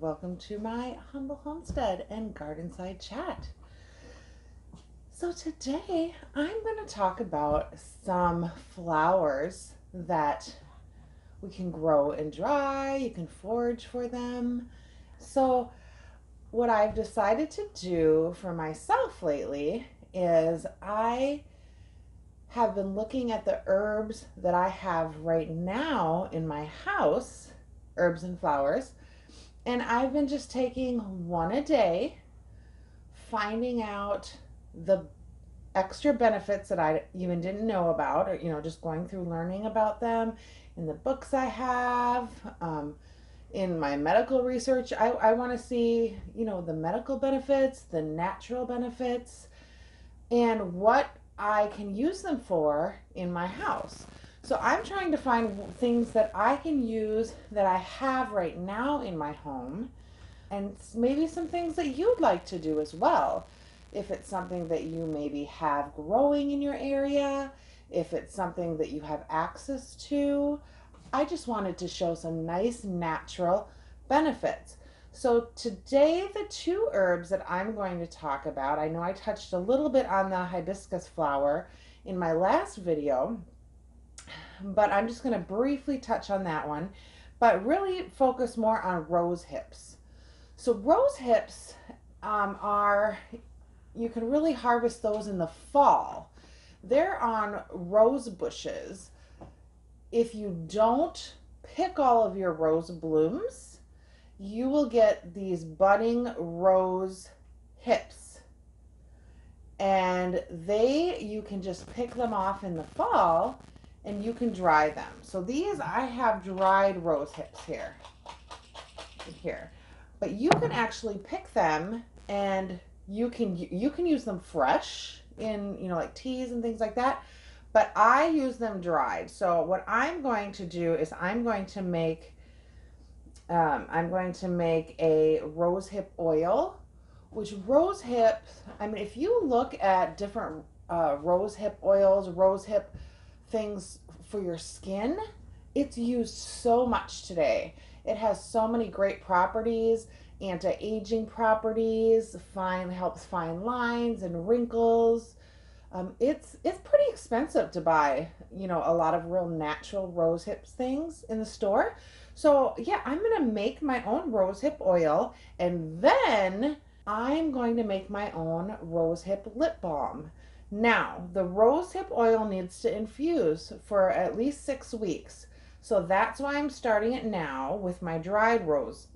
welcome to my humble homestead and Gardenside chat. So today I'm going to talk about some flowers that we can grow and dry. You can forage for them. So what I've decided to do for myself lately is I have been looking at the herbs that I have right now in my house, herbs and flowers, and I've been just taking one a day, finding out the extra benefits that I even didn't know about, or, just going through learning about them in the books I have, in my medical research. I want to see, the medical benefits, the natural benefits, and what I can use them for in my house. So I'm trying to find things that I can use that I have right now in my home, and maybe some things that you'd like to do as well. If it's something that you maybe have growing in your area, if it's something that you have access to. I just wanted to show some nice natural benefits. So today, the two herbs that I'm going to talk about, I know I touched a little bit on the hibiscus flower in my last video, but I'm just going to briefly touch on that one, but really focus more on rose hips. So rose hips you can really harvest those in the fall. They're on rose bushes. If you don't pick all of your rose blooms, you will get these budding rose hips. And you can just pick them off in the fall and you can dry them. So these, I have dried rose hips here. But you can actually pick them and you can use them fresh in, like teas and things like that. But I use them dried. So what I'm going to do is I'm going to make a rose hip oil, which rose hips, if you look at different rose hip oils, rose hip things for your skin, it's used so much today. It has so many great properties, anti-aging properties, helps fine lines and wrinkles. It's pretty expensive to buy, a lot of real natural rose hips things in the store. So yeah, I'm gonna make my own rose hip oil, and then I'm going to make my own rose hip lip balm. Now, the rose hip oil needs to infuse for at least 6 weeks. So that's why I'm starting it now with my dried rose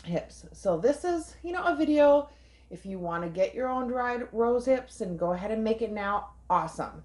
hips. So this is, a video. If you want to get your own dried rose hips and go ahead and make it now, awesome.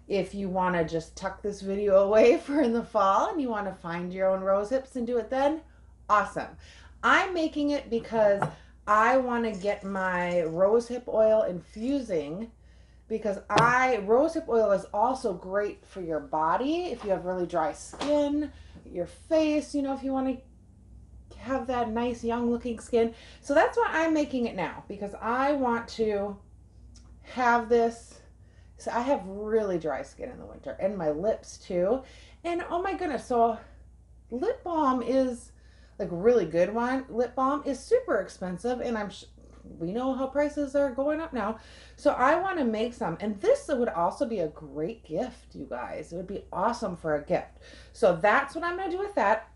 If you want to just tuck this video away for in the fall and you want to find your own rose hips and do it then, awesome. I'm making it because I want to get my rose hip oil infusing, because rose hip oil is also great for your body if you have really dry skin, your face, if you want to have that nice young looking skin. So that's why I'm making it now, because I want to have this. So I have really dry skin in the winter, and my lips too. And oh my goodness, so lip balm is like really good one. Lip balm is super expensive, and we know how prices are going up now. So I want to make some, and this would also be a great gift, you guys. It would be awesome for a gift. So that's what I'm going to do with that.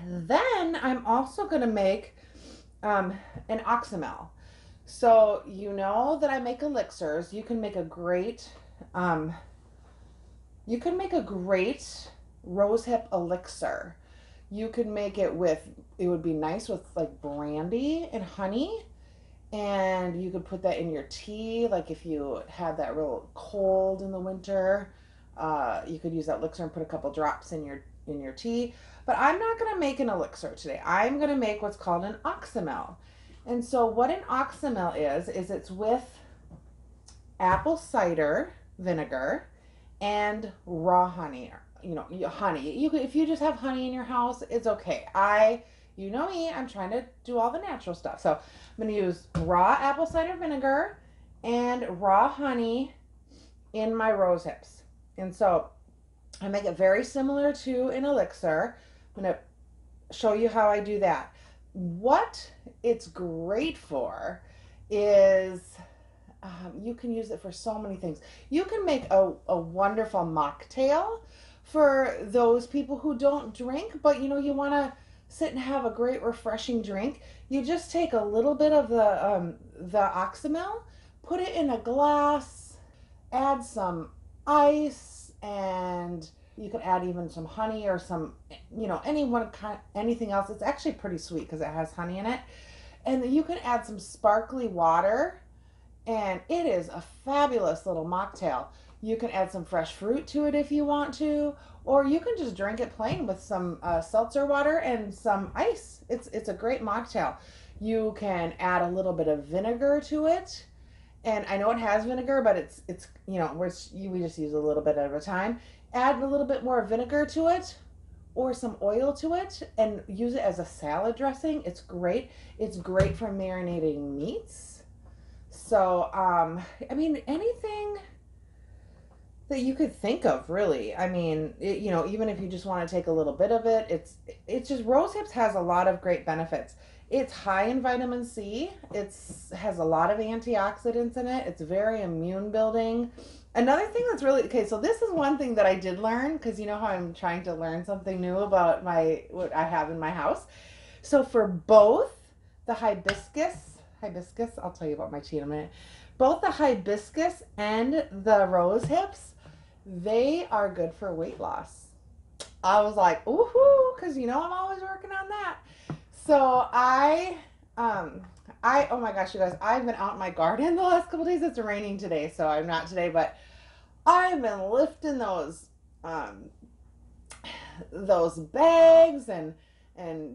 Then I'm also going to make an oxymel. So you know that I make elixirs. You can make a great rose hip elixir. You could make it it would be nice with like brandy and honey, and you could put that in your tea. Like if you had that real cold in the winter, you could use that elixir and put a couple drops in your tea. But I'm not going to make an elixir today. I'm going to make what's called an oxymel. And so what an oxymel is it's with apple cider vinegar and raw honey. Honey. If you just have honey in your house, it's okay. You know me, I'm trying to do all the natural stuff. So I'm going to use raw apple cider vinegar and raw honey in my rose hips. And so I make it very similar to an elixir. I'm going to show you how I do that. what it's great for is you can use it for so many things. You can make a wonderful mocktail for those people who don't drink, but you want to sit and have a great refreshing drink. You just take a little bit of the oxymel, put it in a glass, add some ice, and you could add even some honey or some, anything else. It's actually pretty sweet because it has honey in it. And then you can add some sparkly water, and it is a fabulous little mocktail. You can add some fresh fruit to it if you want to, or you can just drink it plain with some seltzer water and some ice. It's a great mocktail. You can add a little bit of vinegar to it, and I know it has vinegar, but it's we just use a little bit at a time. Add a little bit more vinegar to it, or some oil to it, and use it as a salad dressing. It's great. It's great for marinating meats. So, anything that you could think of, really. Even if you just want to take a little bit of it, it's just rose hips has a lot of great benefits. It's high in vitamin C. It's has a lot of antioxidants in it. It's very immune building. Another thing that's really okay, so this is one thing that I did learn, because you know how I'm trying to learn something new about what I have in my house. So for both the hibiscus, I'll tell you about my tea in a minute. Both the hibiscus and the rose hips, they are good for weight loss. I was like, ooh, because I'm always working on that. So oh my gosh, you guys, I've been out in my garden the last couple days. It's raining today, so I'm not today, but I've been lifting those bags and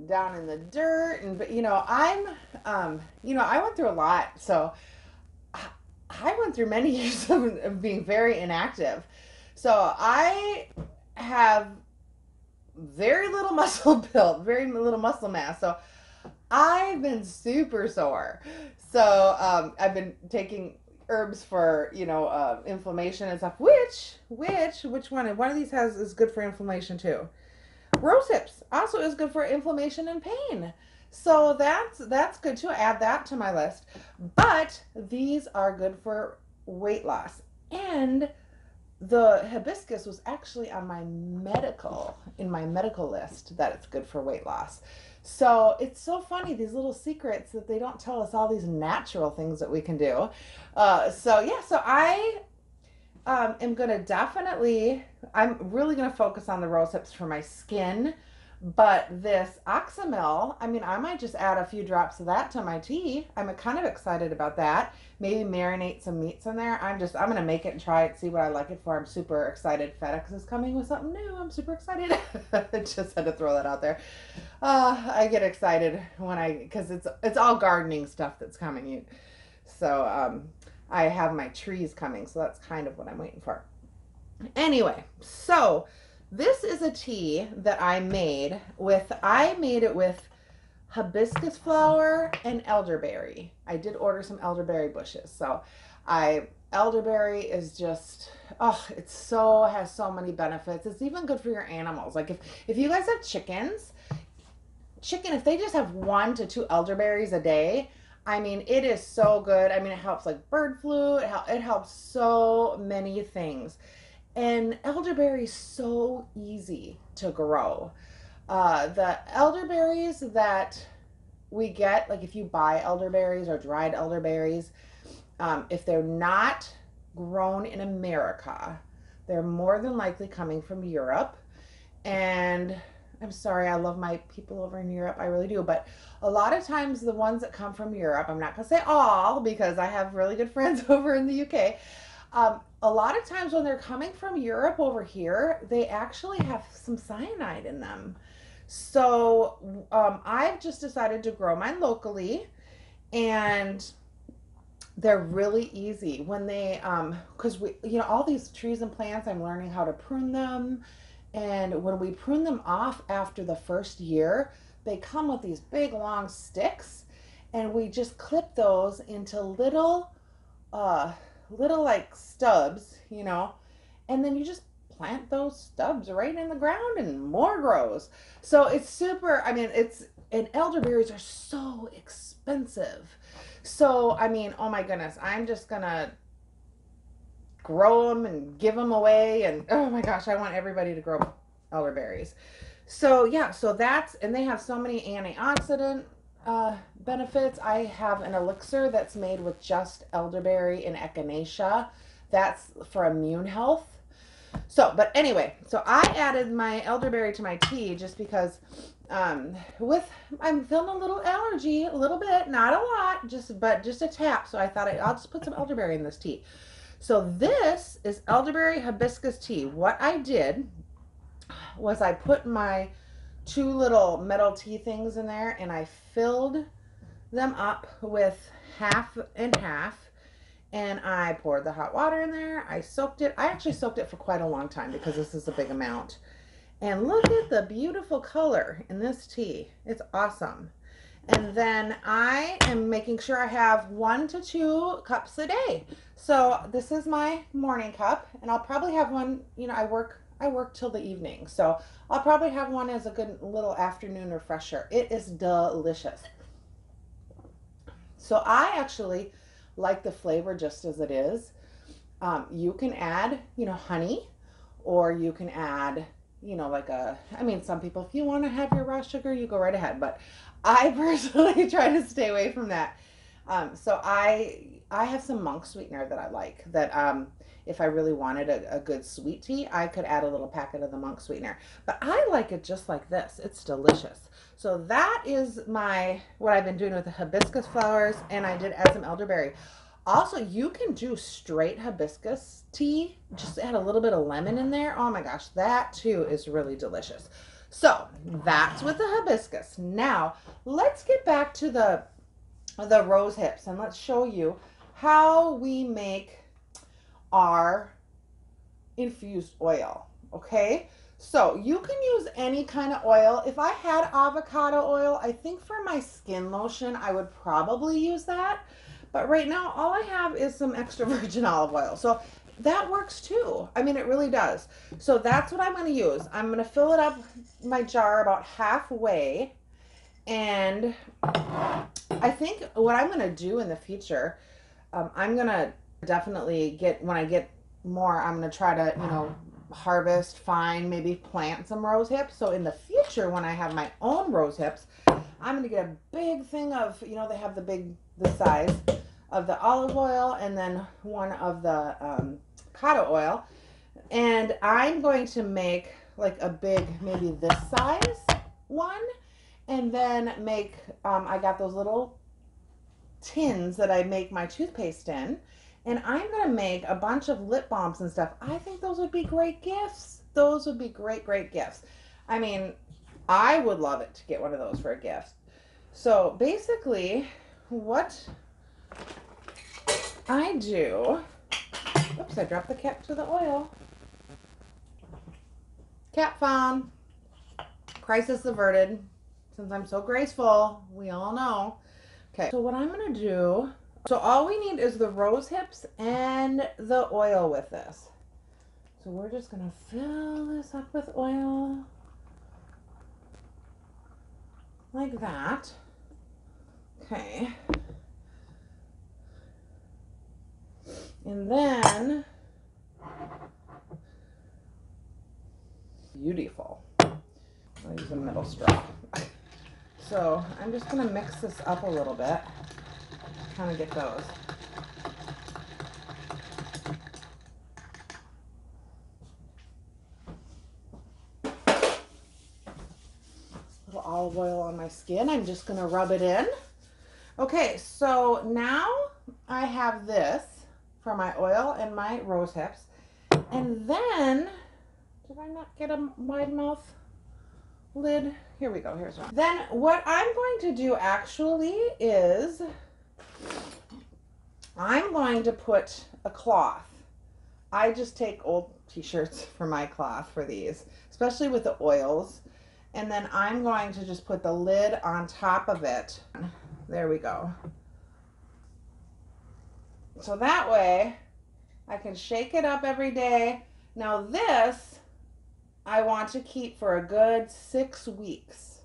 down in the dirt, and but I went through a lot. So I went through many years of being very inactive. So I have very little muscle built, very little muscle mass. So I've been super sore. So I've been taking herbs for inflammation and stuff. Which one of these is good for inflammation too? Rose hips also is good for inflammation and pain. So that's good too. Add that to my list. But these are good for weight loss. And the hibiscus was actually on my medical list that it's good for weight loss. So it's so funny, these little secrets that they don't tell us, all these natural things that we can do. So I am going to I'm really going to focus on the rose hips for my skin. But this oxymel, I might just add a few drops of that to my tea. I'm kind of excited about that. Maybe marinate some meats in there. I'm going to make it and try it, see what I like it for. I'm super excited. FedEx is coming with something new. I'm super excited. Just had to throw that out there. I get excited because it's all gardening stuff that's coming. So I have my trees coming, so that's kind of what I'm waiting for. Anyway, so this is a tea that I made it with hibiscus flower and elderberry. I did order some elderberry bushes. So elderberry is just, has so many benefits. It's even good for your animals. Like if you guys have chicken, if they just have 1 to 2 elderberries a day, it is so good. It helps like bird flu. It helps so many things. And elderberry is so easy to grow. The elderberries that we get, like if you buy elderberries or dried elderberries, if they're not grown in America, they're more than likely coming from Europe. And I'm sorry, I love my people over in Europe, I really do. But a lot of times the ones that come from Europe, I'm not going to say all because I have really good friends over in the UK. A lot of times when they're coming from Europe over here, they actually have some cyanide in them. So I've just decided to grow mine locally, and they're really easy when they, because all these trees and plants, I'm learning how to prune them. And when we prune them off after the first year, they come with these big long sticks, and we just clip those into little like stubs, and then you just plant those stubs right in the ground and more grows. So it's super, and elderberries are so expensive. So, I mean, oh my goodness, I'm just gonna grow them and give them away. And oh my gosh, I want everybody to grow elderberries. So yeah, so that's, and they have so many antioxidant benefits. I have an elixir that's made with just elderberry and echinacea. That's for immune health. So, but anyway, so I added my elderberry to my tea just because with I'm feeling a little allergy, a little bit, not a lot, just a tap. So I thought I'll just put some elderberry in this tea. So this is elderberry hibiscus tea. What I did was I put my 2 little metal tea things in there and I filled them up with half and half, and I poured the hot water in there. I soaked it. I actually soaked it for quite a long time because this is a big amount. And look at the beautiful color in this tea. It's awesome. And then I am making sure I have 1 to 2 cups a day. So this is my morning cup, and I'll probably have one, you know, I work till the evening. So I'll probably have one as a good little afternoon refresher. It is delicious. So I actually like the flavor just as it is. You can add, you know, honey, or you can add, you know, like I mean, some people, if you want to have your raw sugar, you go right ahead. But I personally try to stay away from that. So I have some monk sweetener that I like, that if I really wanted a good sweet tea, I could add a little packet of the monk sweetener. But I like it just like this. It's delicious. So that is what I've been doing with the hibiscus flowers, and I did add some elderberry. Also, you can do straight hibiscus tea. Just add a little bit of lemon in there. Oh my gosh, that too is really delicious. So that's with the hibiscus. Now, let's get back to the rose hips, and let's show you how we make our infused oil. Okay, so you can use any kind of oil. If I had avocado oil, I think for my skin lotion I would probably use that, but right now all I have is some extra virgin olive oil, so that works too. I mean, it really does. So that's what I'm going to use. I'm going to fill it up, my jar, about halfway. And I think what I'm going to do in the future, I'm going to definitely when I get more, I'm going to try to, you know, harvest, find, maybe plant some rose hips. So in the future, when I have my own rose hips, I'm going to get a big thing of, you know, they have the size of the olive oil, and then one of the avocado oil. And I'm going to make like a big, maybe this size one. And then make, I got those little tins that I make my toothpaste in. And I'm going to make a bunch of lip balms and stuff. I think those would be great gifts. Those would be great, great gifts. I mean, I would love it to get one of those for a gift. So basically, what I do, oops, I dropped the cap to the oil. Cap found. Crisis averted. Since I'm so graceful, we all know. Okay, so what I'm going to do, so all we need is the rose hips and the oil with this. So we're just going to fill this up with oil like that. Okay. And then, beautiful. I'll use a middle straw. So I'm just going to mix this up a little bit, kind of get those. Little olive oil on my skin. I'm just going to rub it in. Okay, so now I have this for my oil and my rose hips. And then, did I not get a wide mouth lid? Here we go. Here's one. Then what I'm going to do actually is I'm going to put a cloth. I just take old t-shirts for my cloth for these, especially with the oils. And then I'm going to just put the lid on top of it. There we go. So that way I can shake it up every day. Now this I want to keep for a good 6 weeks.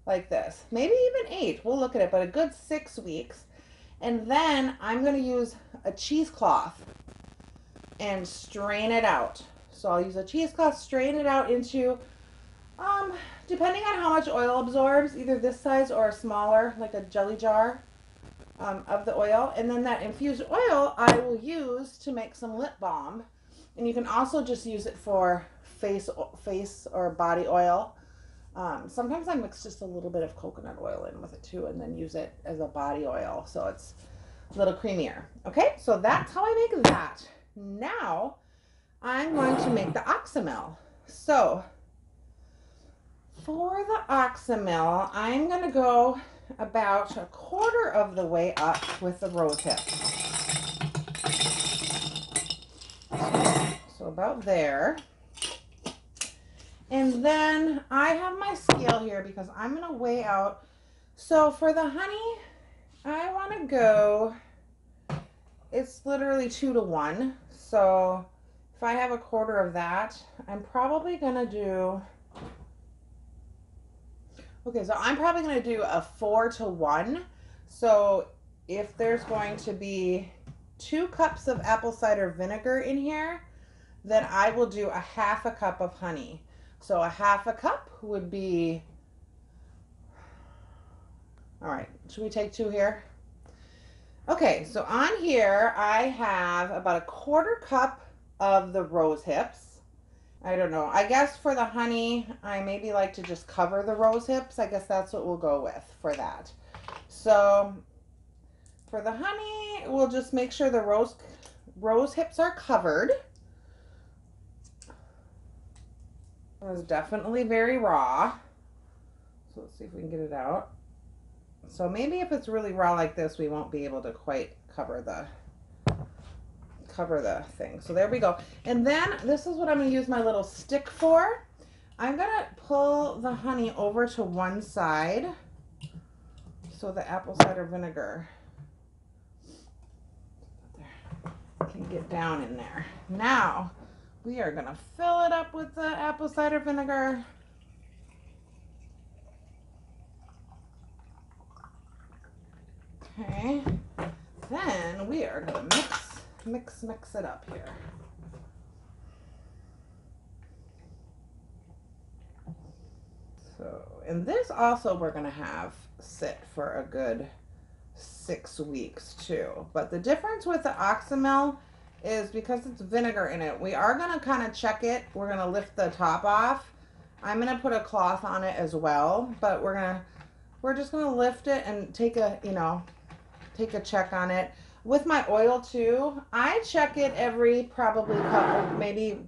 like this. Maybe even 8. We'll look at it, but a good 6 weeks. And then I'm going to use a cheesecloth and strain it out. So I'll use a cheesecloth, strain it out into, depending on how much oil absorbs, either this size or a smaller, like a jelly jar of the oil. And then that infused oil I will use to make some lip balm. And you can also just use it for face or body oil. Sometimes I mix just a little bit of coconut oil in with it too, and then use it as a body oil, so it's a little creamier. Okay, so that's how I make that. Now I'm going to make the oxymel. So for the oxymel, I'm going to go about 1/4 of the way up with the rose hips. So about there. And then I have my scale here because I'm going to weigh out. So for the honey, I want to go, it's literally 2 to 1. So if I have 1/4 of that, I'm probably going to do, okay, so I'm probably going to do a 4 to 1. So if there's going to be 2 cups of apple cider vinegar in here, then I will do a 1/2 cup of honey. So a 1/2 cup would be, all right, should we take 2 here? Okay, so on here I have about 1/4 cup of the rose hips. I don't know, I guess for the honey, I maybe like to just cover the rose hips. I guess that's what we'll go with for that. So for the honey, we'll just make sure the rose hips are covered. It was definitely very raw. So let's see if we can get it out. So maybe if it's really raw like this, we won't be able to quite cover the thing. So there we go. And then this is what I'm going to use my little stick for. I'm going to pull the honey over to one side so the apple cider vinegar can get down in there. Now we are going to fill it up with the apple cider vinegar. Okay, then we are going to mix it up here. So, and this also we're going to have sit for a good 6 weeks too. But the difference with the oxymel is because it's vinegar in it, we are going to kind of check it. We're going to lift the top off. I'm going to put a cloth on it as well, but we're just going to lift it and take a, take a check on it. With my oil too, I check it every probably couple, maybe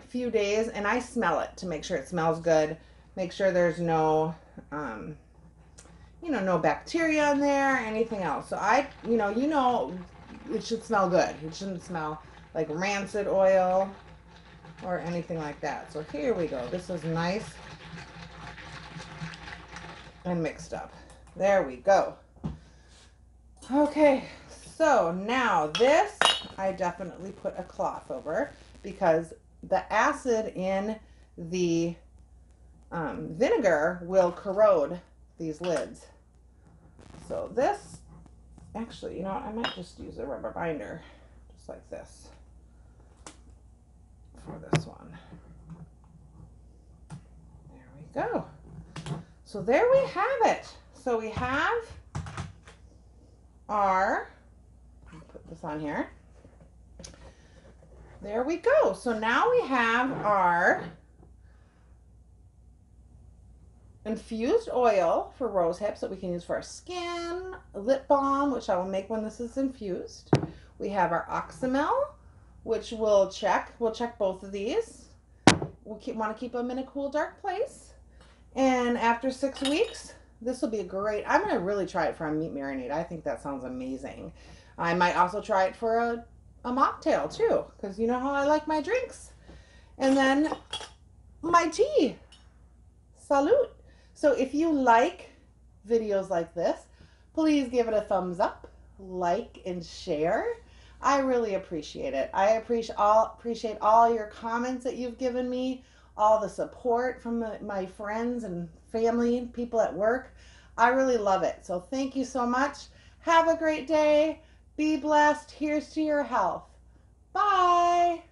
few days, and I smell it to make sure it smells good. Make sure there's no, no bacteria in there, anything else. So it should smell good. It shouldn't smell like rancid oil or anything like that. So here we go. This is nice and mixed up. There we go. Okay, so now this I definitely put a cloth over because the acid in the vinegar will corrode these lids. So this, actually, I might just use a rubber binder, just like this, for this one. There we go. So there we have it. So we have our, put this on here. There we go. So now we have our infused oil for rose hips that we can use for our skin, lip balm, which I will make when this is infused. We have our oxymel, which we'll check. We'll check both of these. We'll want to keep them in a cool, dark place. And after 6 weeks, this will be a great, I'm going to really try it for a meat marinade. I think that sounds amazing. I might also try it for a mocktail too, because you know how I like my drinks. And then my tea. Salute. So if you like videos like this, please give it a thumbs up, like, and share. I really appreciate it. I appreciate all your comments that you've given me all the support from my friends and family and people at work. I really love it. So thank you so much. Have a great day. Be blessed. Here's to your health. Bye.